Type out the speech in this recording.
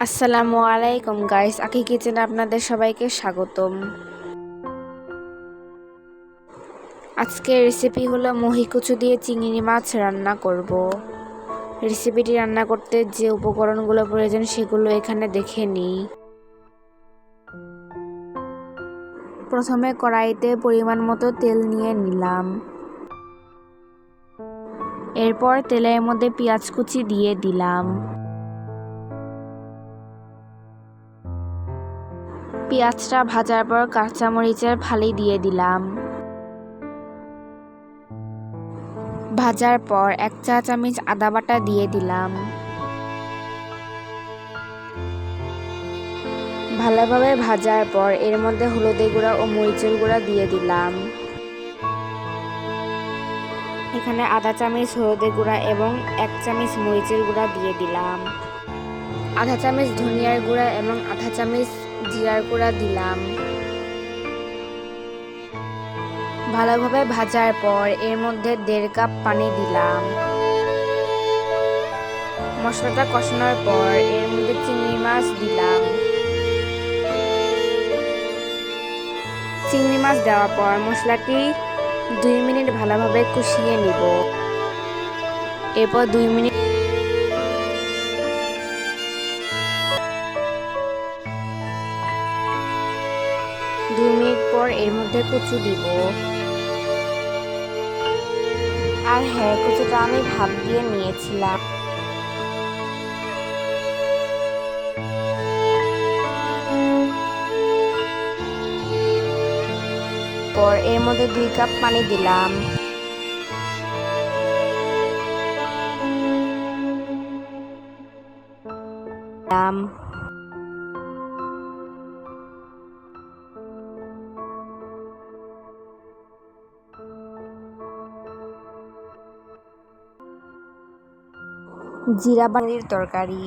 আসসালামু আলাইকুম গাইস, আকি কিচেনে আপনাদের সবাইকে স্বাগতম। আজকের রেসিপি হলো মহিকচু দিয়ে চিংড়ি মাছ রান্না করব। রেসিপিটি রান্না করতে যে উপকরণগুলো প্রয়োজন সেগুলো এখানে দেখে নিই। প্রথমে কড়াইতে পরিমাণ মতো তেল নিয়ে নিলাম। এরপর তেলের মধ্যে পেঁয়াজ কুচি দিয়ে দিলাম। পেঁয়াজটা ভাজার পর কাঁচামরিচের ফালি দিয়ে দিলাম। ভাজার পর 1 চা চামচ আদা বাটা দিয়ে দিলাম। ভালোভাবে ভাজার পর এর মধ্যে হলুদের গুঁড়া ও মরিচের গুঁড়া দিয়ে দিলাম। এখানে আধা চামচ হলুদের গুঁড়া এবং 1 চামচ মরিচের গুঁড়া দিয়ে দিলাম। আধা চামচ ধনিয়ার গুঁড়া এবং আধা চামচ জিরার গুঁড়া দিলাম। ভালোভাবে ভাজার পর এর মধ্যে 1.5 কাপ পানি দিলাম। মশলাটা কষানোর পর এর মধ্যে চিংড়ি মাছ দিলাম। চিংড়ি মাছ দেওয়ার পর মশলাটি 2 মিনিট ভালোভাবে কষিয়ে নিব। এরপর 2 মিনিট পর এর মধ্যে কচু দিব। আর হ্যাঁ, কচুটা আমি ভাপ দিয়ে নিয়েছিলাম। পর এর মধ্যে 2 কাপ পানি দিলাম। জিরা বাড়ির তরকারি।